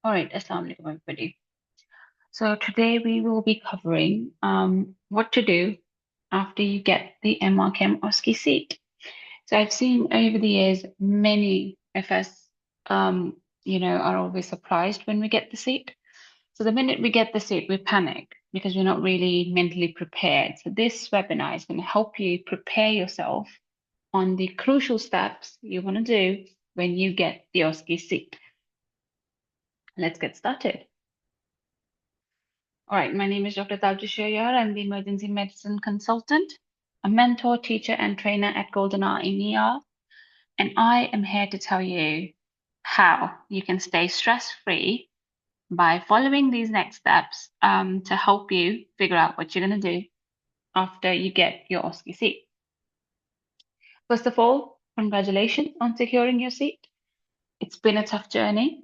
All right, Assalamu alaikum, everybody. So today we will be covering what to do after you get the MRCEM OSCE seat. So I've seen over the years many of us, are always surprised when we get the seat. So the minute we get the seat, we panic because we're not really mentally prepared. So this webinar is going to help you prepare yourself on the crucial steps you want to do when you get the OSCE seat. Let's get started. All right, my name is Dr. Tawju Shayar. I'm the emergency medicine consultant, a mentor, teacher, and trainer at Golden Hour in ER. And I am here to tell you how you can stay stress-free by following these next steps to help you figure out what you're going to do after you get your OSCE seat. First of all, congratulations on securing your seat. It's been a tough journey,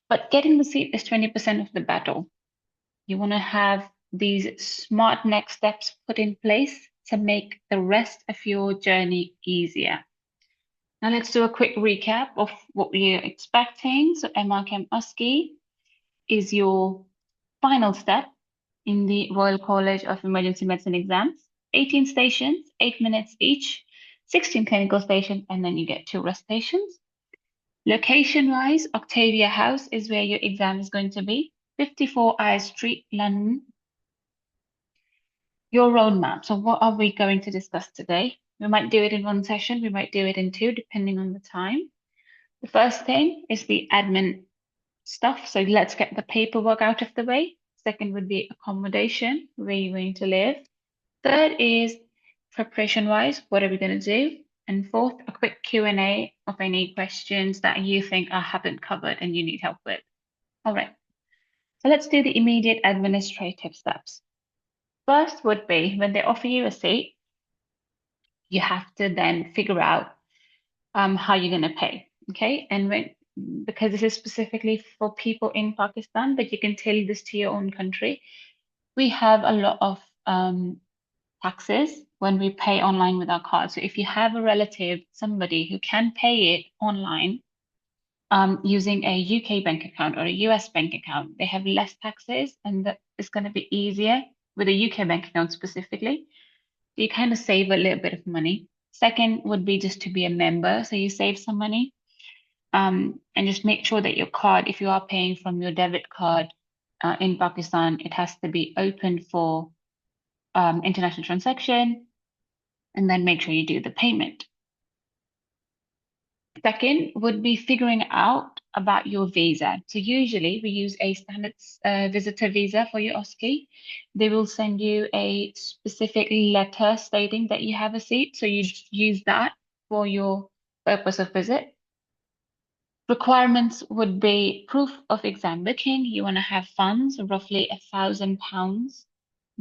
but getting the seat is 20% of the battle. You want to have these smart next steps put in place to make the rest of your journey easier. Now let's do a quick recap of what we're expecting. So MRCEM OSCE is your final step in the Royal College of Emergency Medicine exams. 18 stations, 8 minutes each, 16 clinical stations, and then you get 2 rest stations. Location-wise, Octavia House is where your exam is going to be. 54 Eyre Street, London. Your roadmap. So what are we going to discuss today? We might do it in one session, we might do it in 2, depending on the time. The first thing is the admin stuff. So let's get the paperwork out of the way. Second would be accommodation, where you're going to live. Third is preparation-wise, what are we going to do? And fourth, a quick Q&A of any questions that you think I haven't covered and you need help with. All right. So let's do the immediate administrative steps. First would be when they offer you a seat, you have to then figure out how you're going to pay. Okay. And because this is specifically for people in Pakistan, but you can tailor this to your own country, we have a lot of taxes when we pay online with our card. So if you have a relative, somebody who can pay it online using a UK bank account or a US bank account, they have less taxes and that is going to be easier with a UK bank account specifically. You kind of save a little bit of money. Second would be just to be a member. So you save some money and just make sure that your card, if you are paying from your debit card in Pakistan, it has to be open for international transaction and then make sure you do the payment. Second would be figuring out about your visa. So usually we use a standard visitor visa for your OSCE. They will send you a specific letter stating that you have a seat. So you use that for your purpose of visit. Requirements would be proof of exam booking. You want to have funds, roughly £1,000,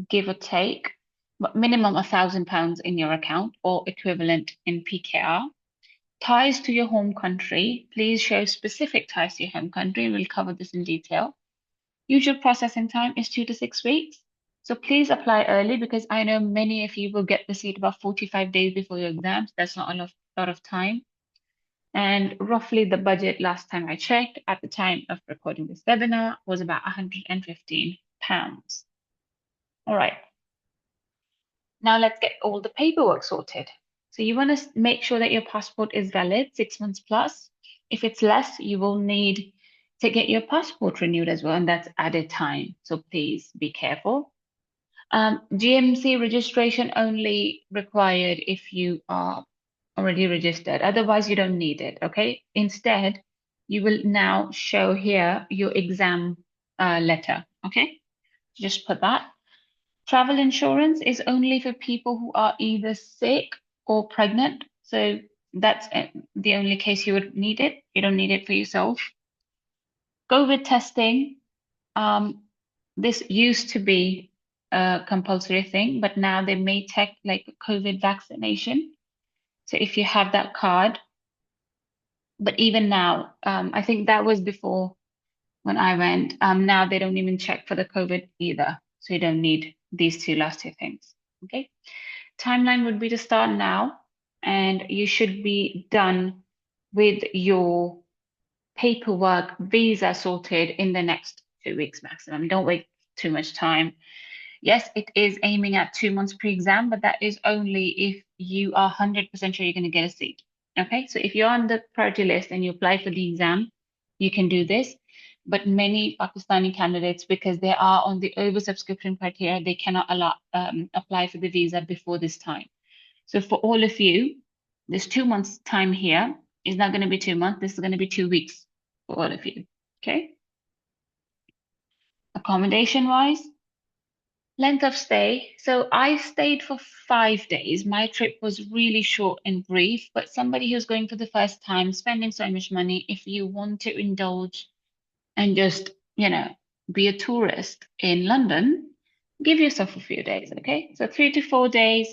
give or take, but minimum £1,000 in your account or equivalent in PKR. Ties to your home country. Please show specific ties to your home country. We'll cover this in detail. Usual processing time is 2 to 6 weeks. So please apply early because I know many of you will get the seat about 45 days before your exams. That's not a lot of time. And roughly the budget last time I checked at the time of recording this webinar was about £115. All right. Now let's get all the paperwork sorted. So you want to make sure that your passport is valid 6 months plus. If it's less, you will need to get your passport renewed as well, and that's added time. So please be careful. GMC registration only required if you are already registered. Otherwise, you don't need it, okay? Instead, you will now show here your exam letter, okay? Just put that. Travel insurance is only for people who are either sick or pregnant. So that's the only case you would need it. You don't need it for yourself. COVID testing. This used to be a compulsory thing, but now they may take like COVID vaccination. So if you have that card, but even now, I think that was before when I went. Now they don't even check for the COVID either. So you don't need these last two things. Okay. Timeline would be to start now, and you should be done with your paperwork, visa sorted in the next 2 weeks maximum. Don't wait too much time. Yes, it is aiming at 2 months pre-exam, but that is only if you are 100% sure you're going to get a seat. Okay, so if you're on the priority list and you apply for the exam, you can do this. But many Pakistani candidates, because they are on the oversubscription criteria, they cannot apply for the visa before this time. So for all of you, this 2 months time here is not going to be 2 months. This is going to be 2 weeks for all of you. Okay. Accommodation wise, length of stay. So I stayed for 5 days. My trip was really short and brief, but somebody who's going for the first time, spending so much money, if you want to indulge and just, be a tourist in London, give yourself a few days, okay? So 3 to 4 days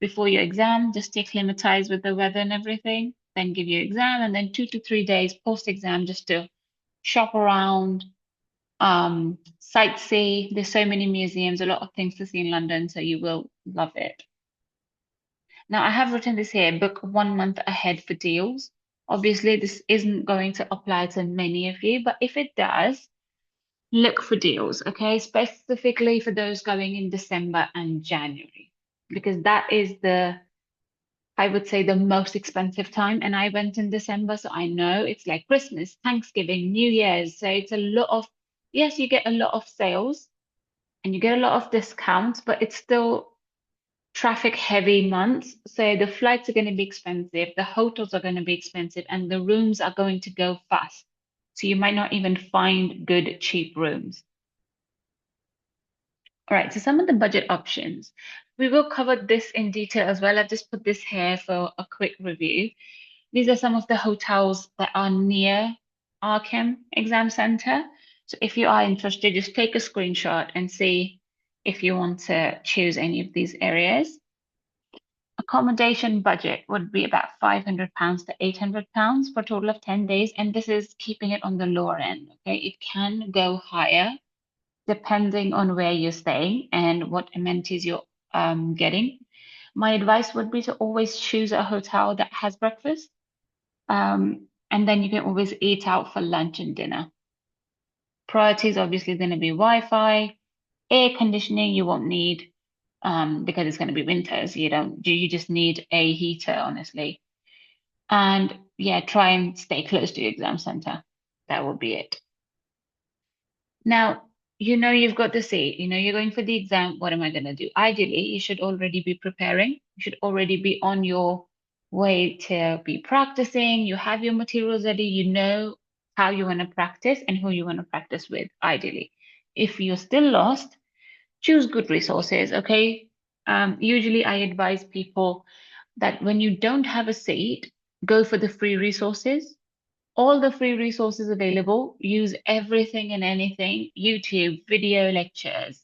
before your exam, just to acclimatize with the weather and everything, then give your exam, and then 2 to 3 days post-exam just to shop around, sightsee. There's so many museums, a lot of things to see in London, so you will love it. Now, I have written this here, book 1 month ahead for deals. Obviously, this isn't going to apply to many of you, but if it does, look for deals, okay? Specifically for those going in December and January, because that is I would say, the most expensive time. And I went in December, so I know it's like Christmas, Thanksgiving, New Year's. So it's a lot of, yes, you get a lot of sales and you get a lot of discounts, but it's still traffic heavy months. So the flights are going to be expensive, the hotels are going to be expensive, and the rooms are going to go fast. So you might not even find good, cheap rooms. All right, so some of the budget options. We will cover this in detail as well. I've just put this here for a quick review. These are some of the hotels that are near RCEM Exam Center. So if you are interested, just take a screenshot and see if you want to choose any of these areas. Accommodation budget would be about £500 to £800 for a total of 10 days. And this is keeping it on the lower end. Okay, it can go higher depending on where you're staying and what amenities you're getting. My advice would be to always choose a hotel that has breakfast. And then you can always eat out for lunch and dinner. Priority is obviously going to be Wi-Fi, air conditioning you won't need because it's going to be winters. You just need a heater, honestly. And yeah, try and stay close to your exam center. That will be it. Now, you've got the say, you're going for the exam. What am I going to do? Ideally, you should already be preparing. You should already be on your way to be practicing. You have your materials ready. You know how you want to practice and who you want to practice with, ideally. If you're still lost, choose good resources, okay? Usually, I advise people that when you don't have a seat, go for the free resources, all the free resources available. Use everything and anything, YouTube, video lectures,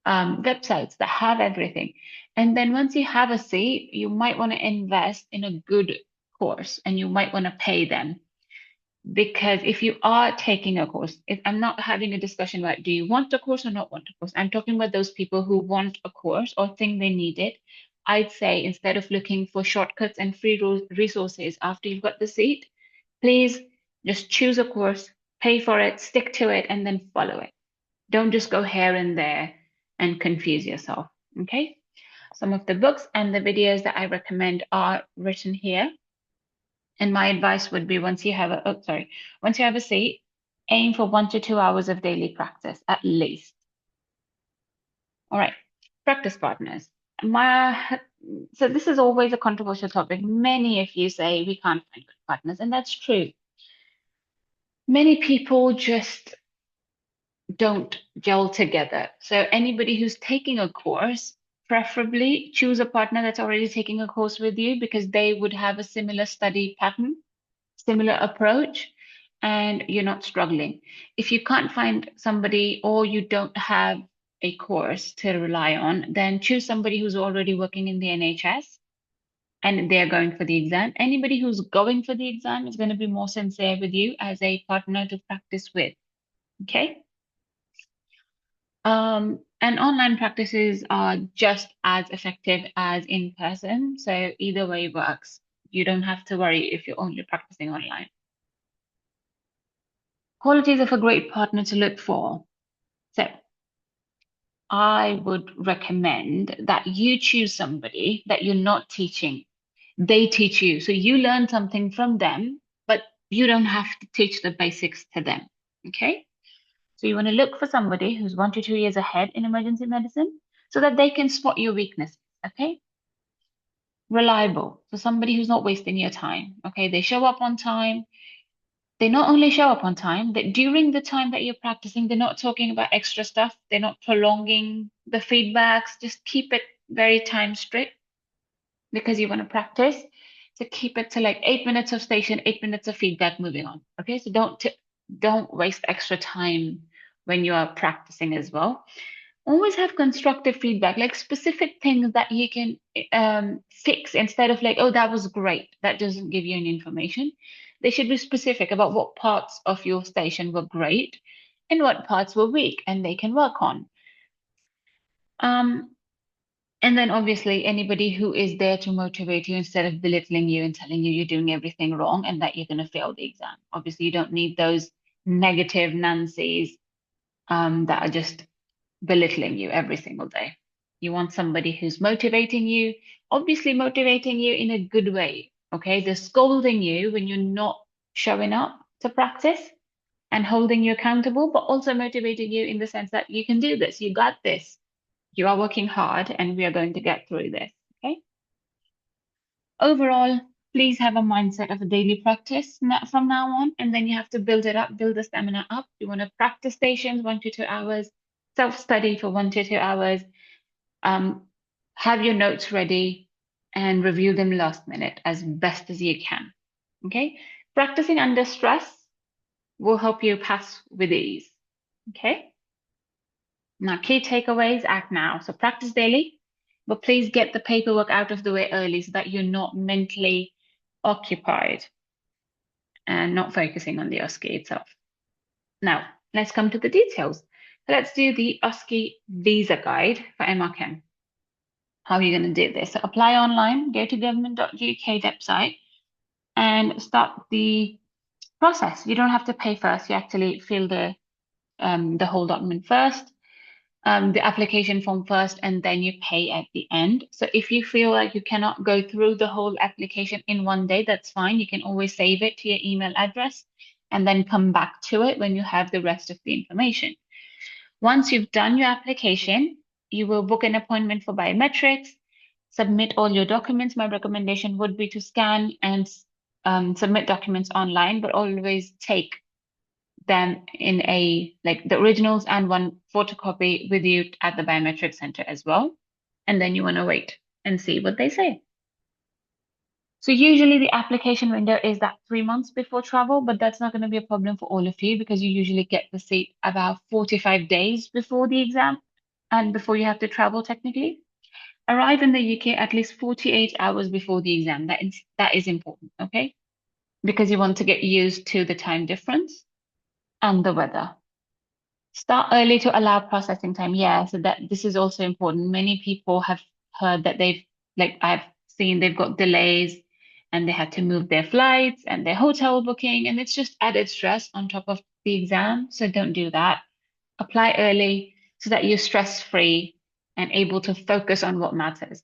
websites that have everything. And then once you have a seat, you might want to invest in a good course and you might want to pay them. Because if you are taking a course, I'm not having a discussion about do you want a course or not want a course. I'm talking about those people who want a course or think they need it. I'd say instead of looking for shortcuts and free resources after you've got the seat, please just choose a course, pay for it, stick to it, and then follow it. Don't just go here and there and confuse yourself. Okay. Some of the books and the videos that I recommend are written here. And my advice would be once you have a seat, aim for 1 to 2 hours of daily practice at least. All right, practice partners. So this is always a controversial topic. Many of you say we can't find good partners, and that's true. Many people just don't gel together. So anybody who's taking a course, preferably choose a partner that's already taking a course with you because they would have a similar study pattern, similar approach, and you're not struggling. If you can't find somebody or you don't have a course to rely on, then choose somebody who's already working in the NHS and they're going for the exam. Anybody who's going for the exam is going to be more sincere with you as a partner to practice with. Okay? And online practices are just as effective as in person. So either way works. You don't have to worry if you're only practicing online. Qualities of a great partner to look for. So I would recommend that you choose somebody that you're not teaching. They teach you. So you learn something from them, but you don't have to teach the basics to them. Okay? So you want to look for somebody who's 1 to 2 years ahead in emergency medicine so that they can spot your weaknesses. Okay? Reliable. So somebody who's not wasting your time. Okay? They show up on time. They not only show up on time, that during the time that you're practicing, they're not talking about extra stuff. They're not prolonging the feedbacks. Just keep it very time strict because you want to practice. So keep it to like 8 minutes of station, 8 minutes of feedback, moving on. Okay, so don't waste extra time when you are practicing as well. Always have constructive feedback, like specific things that you can fix instead of like, oh, that was great. That doesn't give you any information. They should be specific about what parts of your station were great and what parts were weak, and they can work on. Um, and then obviously anybody who is there to motivate you instead of belittling you and telling you you're doing everything wrong and that you're going to fail the exam. Obviously, you don't need those negative Nancy's that are just belittling you every single day. You want somebody who's motivating you, obviously motivating you in a good way. Okay, they're scolding you when you're not showing up to practice and holding you accountable, but also motivating you in the sense that you can do this, you got this, you are working hard, and we are going to get through this. Okay. Overall, please have a mindset of a daily practice from now on, and then you have to build it up, build the stamina up. You want to practice stations 1 to 2 hours, self-study for 1 to 2 hours, um, have your notes ready and review them last minute as best as you can. Okay. Practicing under stress will help you pass with ease. Okay. Now, key takeaways, act now. So practice daily, but please get the paperwork out of the way early so that you're not mentally occupied and not focusing on the OSCE itself. Now, let's come to the details. So let's do the OSCE visa guide for MRCEM. How are you going to do this? So apply online, go to government.uk website and start the process. You don't have to pay first. You actually fill the whole document first, the application form first, and then you pay at the end. So if you feel like you cannot go through the whole application in one day, that's fine. You can always save it to your email address and then come back to it when you have the rest of the information. Once you've done your application, you will book an appointment for biometrics, submit all your documents. My recommendation would be to scan and submit documents online, but always take them in like the originals and one photocopy with you at the biometric center as well. And then you want to wait and see what they say. So usually the application window is that 3 months before travel, but that's not going to be a problem for all of you because you usually get the seat about 45 days before the exam and before you have to travel technically. Arrive in the UK at least 48 hours before the exam. That is important, okay? Because you want to get used to the time difference and the weather. Start early to allow processing time. Yeah, so that this is also important. Many people have heard that I've seen they've got delays and they had to move their flights and their hotel booking, and it's just added stress on top of the exam. So don't do that. Apply early so that you're stress-free and able to focus on what matters.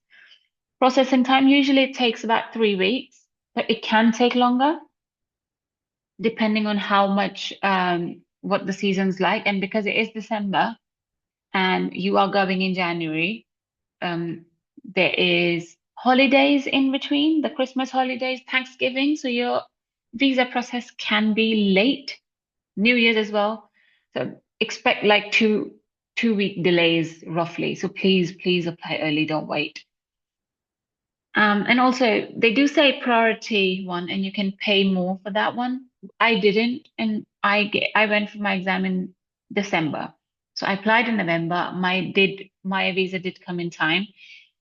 Processing time usually takes about 3 weeks, but it can take longer depending on how much what the season's like. And because it is December and you are going in January, there is holidays in between, the Christmas holidays, Thanksgiving. So your visa process can be late, New Year's as well. So expect like two-week delays roughly. So please apply early, don't wait. And also, they do say priority one, and you can pay more for that one. I didn't, and I went for my exam in December, so I applied in November. My visa did come in time,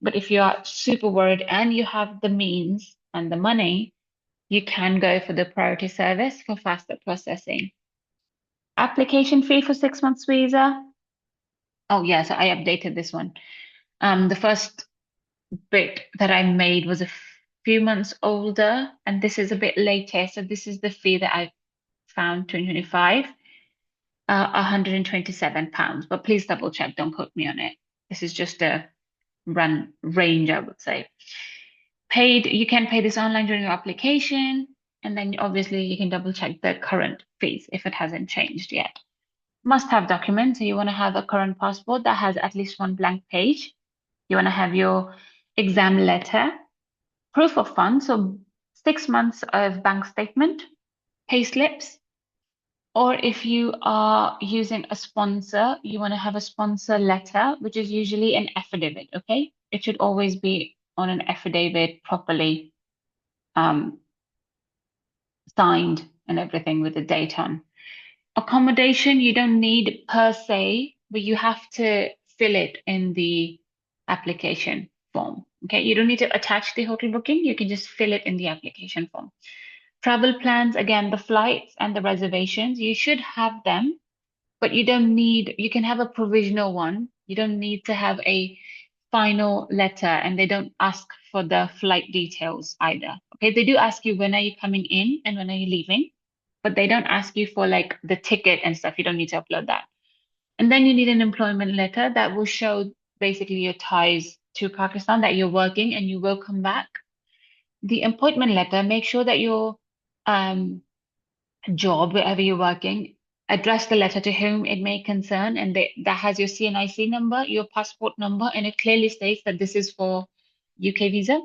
but if you are super worried and you have the means and the money, you can go for the priority service for faster processing. Application fee for 6 months visa. Oh yeah, so I updated this one. The first bit that I made was a few months older, and this is a bit later. So this is the fee that I found 2025. £127, but please double check, don't quote me on it. This is just a run range, I would say. Paid, you can pay this online during your application, and then obviously you can double check the current fees if it hasn't changed yet. Must have documents. So you want to have a current passport that has at least one blank page. You want to have your exam letter, proof of funds, so 6 months of bank statement, pay slips, or if you are using a sponsor, you want to have a sponsor letter, which is usually an affidavit, okay? It should always be on an affidavit, properly signed and everything with the date on. Accommodation, you don't need per se, but you have to fill it in the application form. Okay, you don't need to attach the hotel booking, you can just fill it in the application form. Travel plans, again, the flights and the reservations, you should have them, but you don't need, you can have a provisional one. You don't need to have a final letter, and they don't ask for the flight details either. Okay, they do ask you when are you coming in and when are you leaving, but they don't ask you for like the ticket and stuff. You don't need to upload that. And then you need an employment letter that will show basically your ties to Pakistan, that you're working and you will come back. The appointment letter, make sure that your um, job, wherever you're working, address the letter to whom it may concern, and that has your CNIC number, your passport number, and it clearly states that this is for UK visa.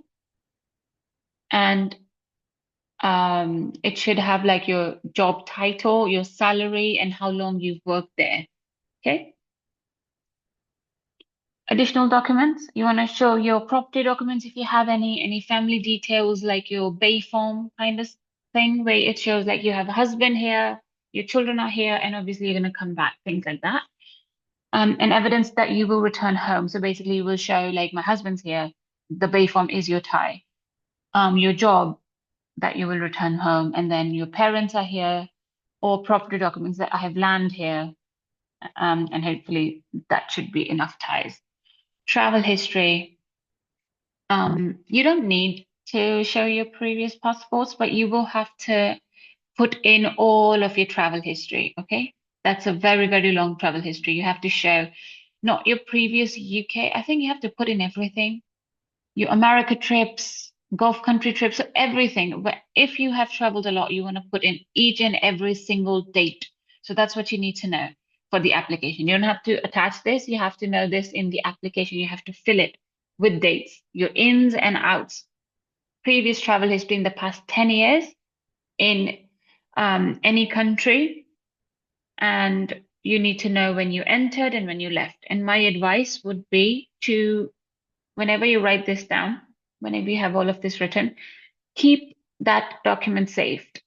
And it should have like your job title, your salary, and how long you've worked there. Okay. Additional documents, you want to show your property documents if you have any family details, like your bay form kind of thing, where it shows like you have a husband here, your children are here, and obviously you're going to come back, things like that. And evidence that you will return home. So basically you will show like my husband's here, the bay form is your tie. Your job, that you will return home, and then your parents are here, or property documents that I have land here, and hopefully that should be enough ties. Travel history, you don't need to show your previous passports, but you will have to put in all of your travel history, okay? That's a very, very long travel history. You have to show not your previous UK, I think you have to put in everything, your America trips, Gulf country trips, so everything. But if you have traveled a lot, you want to put in each and every single date. So that's what you need to know for the application. You don't have to attach this. You have to know this in the application. You have to fill it with dates, your ins and outs, previous travel history in the past 10 years in any country. And you need to know when you entered and when you left. And my advice would be to, whenever you write this down, whenever you have all of this written, keep that document saved,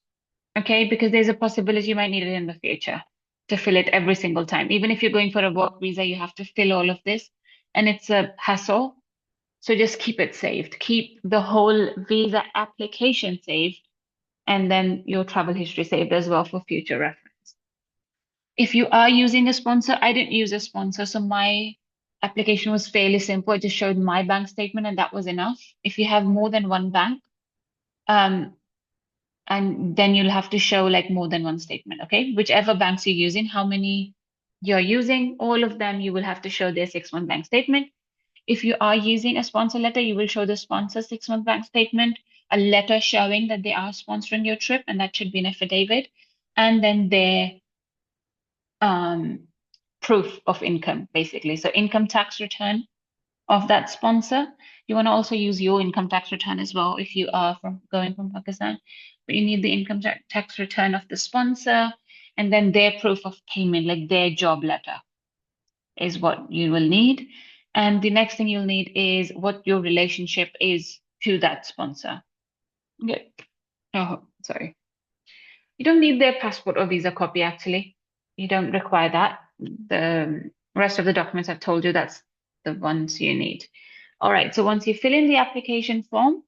okay? Because there's a possibility you might need it in the future to fill it every single time. Even if you're going for a work visa, you have to fill all of this, and it's a hassle. So just keep it saved. Keep the whole visa application saved, and then your travel history saved as well for future reference. If you are using a sponsor, I didn't use a sponsor, so my application was fairly simple. I just showed my bank statement and that was enough. If you have more than one bank, and then you'll have to show like more than one statement, okay? Whichever banks you're using, how many you're using, all of them, you will have to show their 6-month bank statement. If you are using a sponsor letter, you will show the sponsor 6-month bank statement, a letter showing that they are sponsoring your trip, and that should be an affidavit, and then their proof of income, basically. So income tax return of that sponsor. You want to also use your income tax return as well if you are going from Pakistan. But you need the income tax return of the sponsor, and then their proof of payment, like their job letter, is what you will need. And the next thing you'll need is what your relationship is to that sponsor. Okay. Oh, sorry. You don't need their passport or visa copy, actually. You don't require that. The rest of the documents I've told you, that's the ones you need. All right, so once you fill in the application form,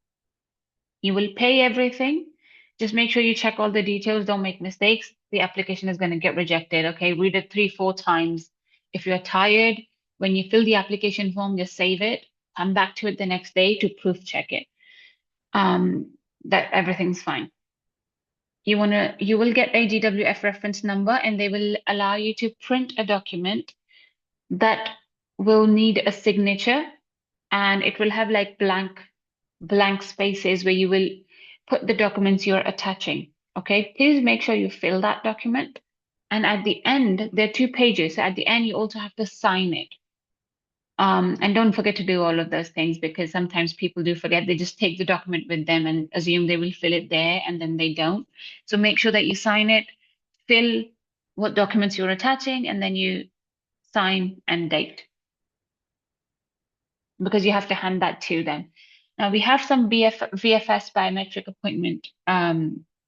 you will pay everything. Just make sure you check all the details, don't make mistakes. The application is going to get rejected, okay? Read it 3-4 times. If you're tired, when you fill the application form, just save it, come back to it the next day to proof check it. That everything's fine. you will get a GWF reference number, and they will allow you to print a document that will need a signature, and it will have like blank spaces where you will put the documents you're attaching. Okay, please make sure you fill that document. And at the end, there are 2 pages. So at the end, you also have to sign it. And don't forget to do all of those things, because sometimes people do forget. They just take the document with them and assume they will fill it there, and then they don't. So make sure that you sign it, fill what documents you're attaching, and then you sign and date, because you have to hand that to them. Now we have some VFS biometric appointment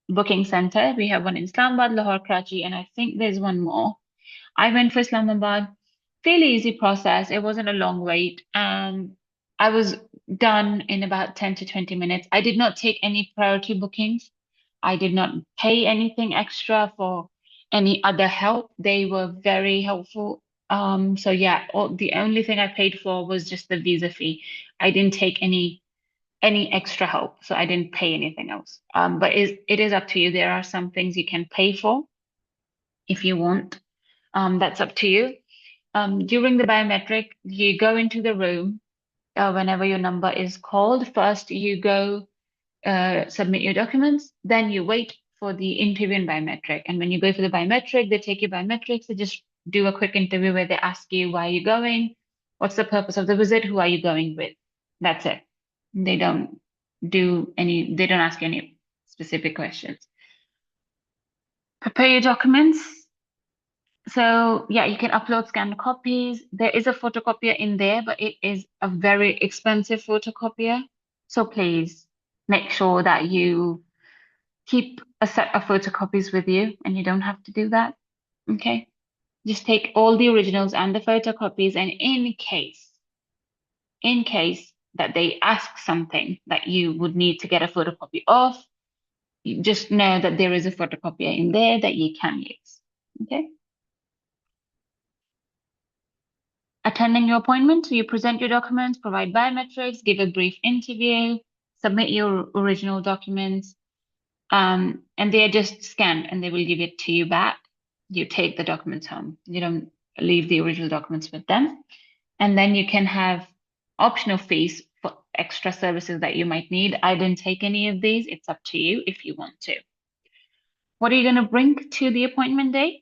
booking center. We have one in Islamabad, Lahore, Karachi, and I think there's one more. I went for Islamabad, fairly easy process. It wasn't a long wait. I was done in about 10 to 20 minutes. I did not take any priority bookings. I did not pay anything extra for any other help. They were very helpful. So yeah, the only thing I paid for was just the visa fee. I didn't take any extra help, so I didn't pay anything else. But it is up to you. There are some things you can pay for if you want. That's up to you. During the biometric, you go into the room whenever your number is called. First, you go submit your documents, then you wait for the interview and biometric. And when you go for the biometric, they take your biometrics, they just do a quick interview where they ask you why are you going, what's the purpose of the visit, who are you going with. That's it. They don't they don't ask you any specific questions. Prepare your documents. So yeah, you can upload scanned copies. There is a photocopier in there, but it is a very expensive photocopier. So please make sure that you keep a set of photocopies with you, and you don't have to do that. Okay? Just take all the originals and the photocopies, and in case that they ask something that you would need to get a photocopy of, you just know that there is a photocopier in there that you can use. Okay? Attending your appointment, so you present your documents, provide biometrics, give a brief interview, submit your original documents, and they are just scanned and they will give it to you back. You take the documents home. You don't leave the original documents with them. And then you can have optional fees for extra services that you might need. I didn't take any of these. It's up to you if you want to. What are you going to bring to the appointment day?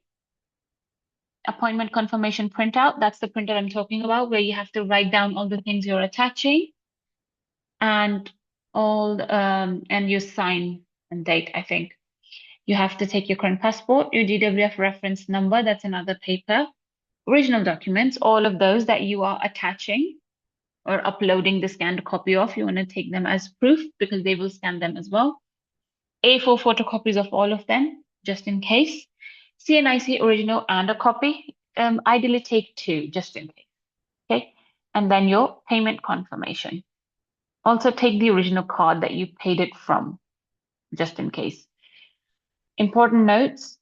Appointment confirmation printout. That's the printout I'm talking about, where you have to write down all the things you're attaching and and you sign and date, I think. You have to take your current passport, your GWF reference number, that's another paper, original documents, all of those that you are attaching or uploading the scanned copy of. You want to take them as proof because they will scan them as well. A4 photocopies of all of them, just in case. CNIC original and a copy. Ideally take 2, just in case. Okay. And then your payment confirmation. Also take the original card that you paid it from, just in case. Important notes.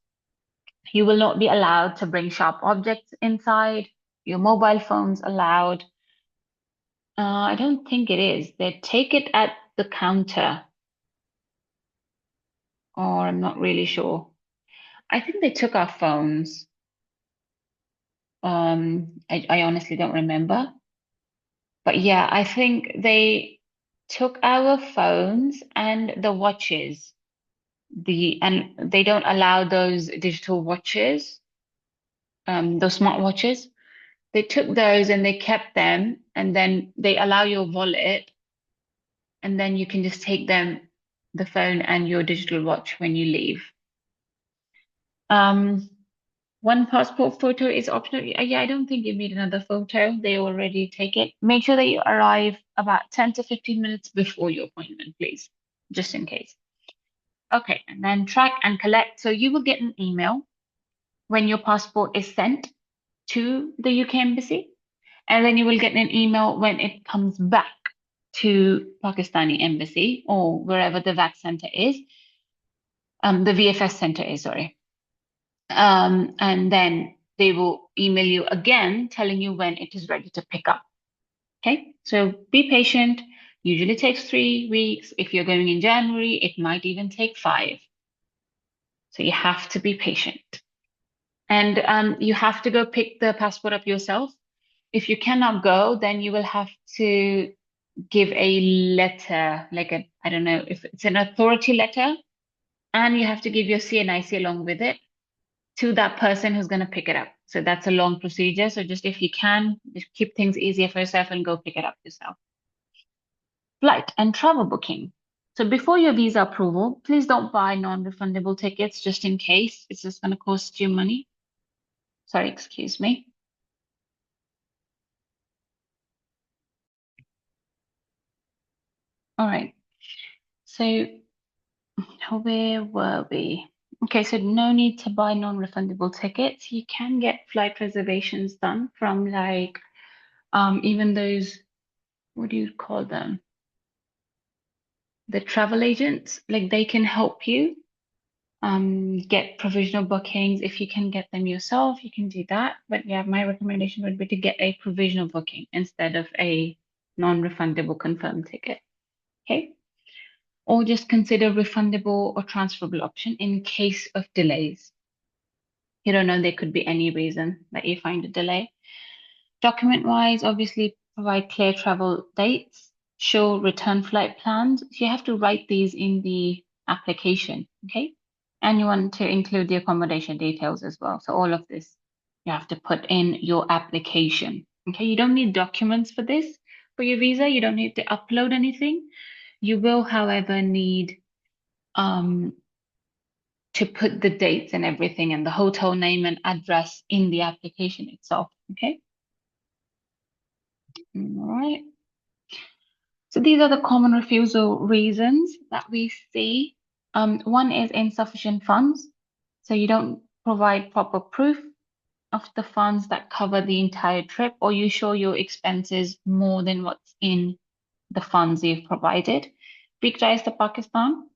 You will not be allowed to bring sharp objects inside. Your mobile phone's allowed. I don't think it is. They take it at the counter, or I'm not really sure. I think they took our phones. I honestly don't remember. But yeah, I think they took our phones and the watches. And they don't allow those digital watches, those smart watches. They took those and they kept them, and then they allow your wallet, and then you can just take the phone and your digital watch when you leave. One passport photo is optional. Yeah, I don't think you need another photo. They already take it. Make sure that you arrive about 10 to 15 minutes before your appointment, please, just in case. Okay, and then track and collect. So you will get an email when your passport is sent to the UK Embassy, and then you will get an email when it comes back to Pakistani Embassy or wherever the VAC center is, the VFS center is, sorry. And then they will email you again telling you when it is ready to pick up. Okay, so be patient. Usually takes 3 weeks. If you're going in January, it might even take 5. So you have to be patient. And you have to go pick the passport up yourself. If you cannot go, then you will have to give a letter, like a, I don't know if it's an authority letter, and you have to give your CNIC along with it to that person who's going to pick it up. So that's a long procedure. So just if you can, just keep things easier for yourself and go pick it up yourself. Flight and travel booking. So before your visa approval, please don't buy non-refundable tickets just in case. It's just going to cost you money. Sorry, excuse me. All right. So where were we? Okay, so no need to buy non-refundable tickets. You can get flight reservations done from like even those, what do you call them? The travel agents, like they can help you get provisional bookings. If you can get them yourself, you can do that. But yeah, my recommendation would be to get a provisional booking instead of a non-refundable confirmed ticket. Okay. Or just consider refundable or transferable option in case of delays. You don't know, there could be any reason that you find a delay. Document-wise, obviously provide clear travel dates, show return flight plans. So you have to write these in the application, okay? And you want to include the accommodation details as well. So all of this you have to put in your application, okay? You don't need documents for this, for your visa. You don't need to upload anything. You will, however, need um, to put the dates and everything and the hotel name and address in the application itself, okay? All right. So these are the common refusal reasons that we see. One is insufficient funds. So you don't provide proper proof of the funds that cover the entire trip, or you show your expenses more than what's in the funds you've provided. Big ties to Pakistan.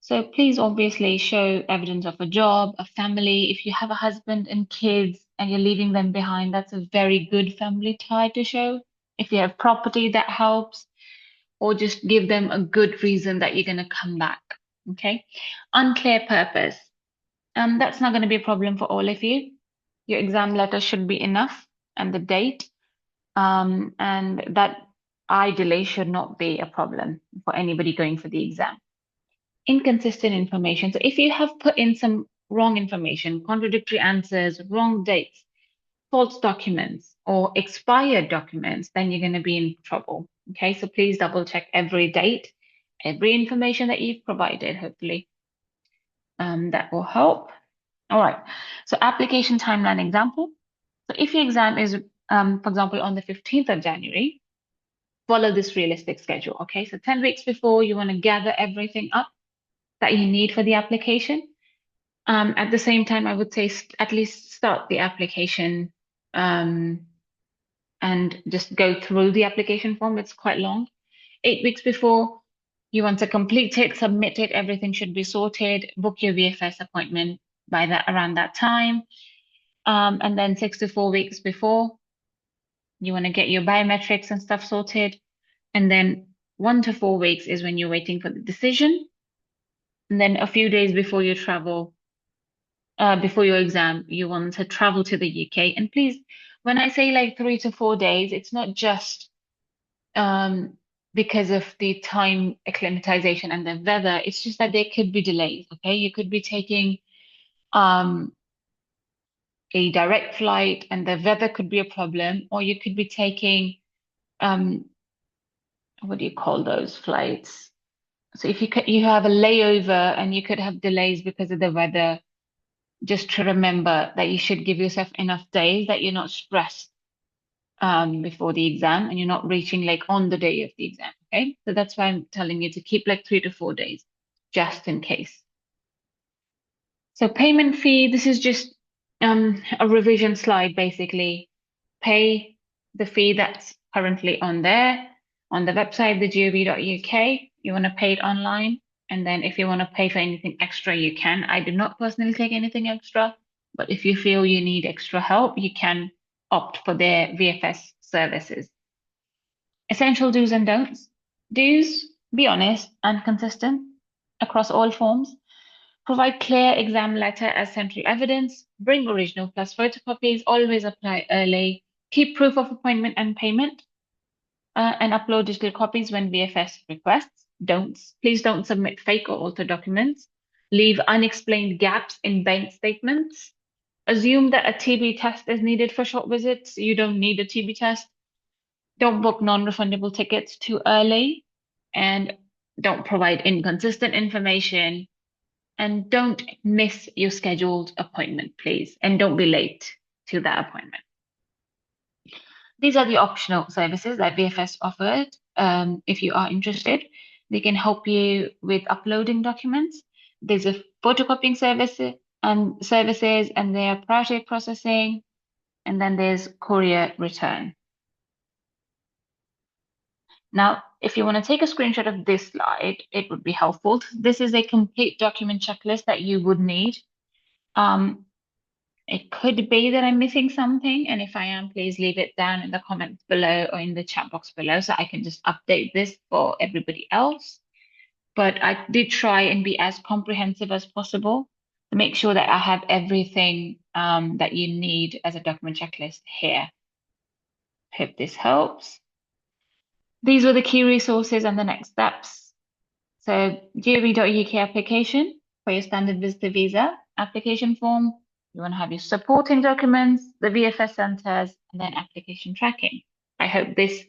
So please obviously show evidence of a job, a family. If you have a husband and kids and you're leaving them behind, that's a very good family tie to show. If you have property, that helps, or just give them a good reason that you're going to come back. Okay. Unclear purpose. That's not going to be a problem for all of you. Your exam letter should be enough and the date. And that eye delay should not be a problem for anybody going for the exam. Inconsistent information. So if you have put in some wrong information, contradictory answers, wrong dates, false documents, or expired documents, then you're going to be in trouble. Okay, so please double check every date, every information that you've provided, hopefully. That will help. All right, so application timeline example. So if your exam is, for example, on the 15th of January, follow this realistic schedule. Okay, so 10 weeks before, you want to gather everything up that you need for the application. At the same time, I would say at least start the application and just go through the application form. It's quite long. 8 weeks before, you want to complete it, submit it, everything should be sorted, book your VFS appointment by that around that time. And then 6 to 4 weeks before, you want to get your biometrics and stuff sorted. And then 1 to 4 weeks is when you're waiting for the decision. And then a few days before you travel, before your exam, you want to travel to the UK. And please, when I say like 3 to 4 days, it's not just because of the time acclimatization and the weather. It's just that there could be delays. Okay, you could be taking a direct flight, and the weather could be a problem, or you could be taking what do you call those flights? So if you have a layover and you could have delays because of the weather, just to remember that you should give yourself enough days that you're not stressed before the exam and you're not reaching like on the day of the exam. Okay, so that's why I'm telling you to keep like 3 to 4 days just in case. So payment fee, this is just a revision slide basically. Pay the fee that's currently on there on the website, thegov.uk. You want to pay it online. And then if you want to pay for anything extra, you can. I do not personally take anything extra, but if you feel you need extra help, you can opt for their VFS services. Essential do's and don'ts. Do's, be honest and consistent across all forms. Provide clear exam letter as central evidence. Bring original plus photocopies. Always apply early. Keep proof of appointment and payment. And upload digital copies when VFS requests. Please don't submit fake or altered documents. Leave unexplained gaps in bank statements. Assume that a TB test is needed for short visits. You don't need a TB test. Don't book non-refundable tickets too early. And don't provide inconsistent information. And don't miss your scheduled appointment, please. And don't be late to that appointment. These are the optional services that VFS offered. If you are interested, they can help you with uploading documents. There's a photocopying services, and there are priority processing, and then there's courier return. Now, if you want to take a screenshot of this slide, it would be helpful. This is a complete document checklist that you would need. It could be that I'm missing something, and if I am, please leave it down in the comments below or in the chat box below so I can just update this for everybody else. But I did try and be as comprehensive as possible to make sure that I have everything that you need as a document checklist here. Hope this helps. These were the key resources and the next steps. So gov.uk application for your standard visitor visa application form. You want to have your supporting documents, the VFS centers, and then application tracking. I hope this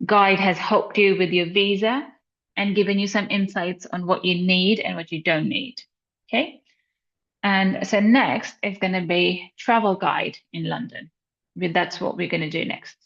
guide has helped you with your visa and given you some insights on what you need and what you don't need. Okay. And so next is going to be travel guide in London. That's what we're going to do next.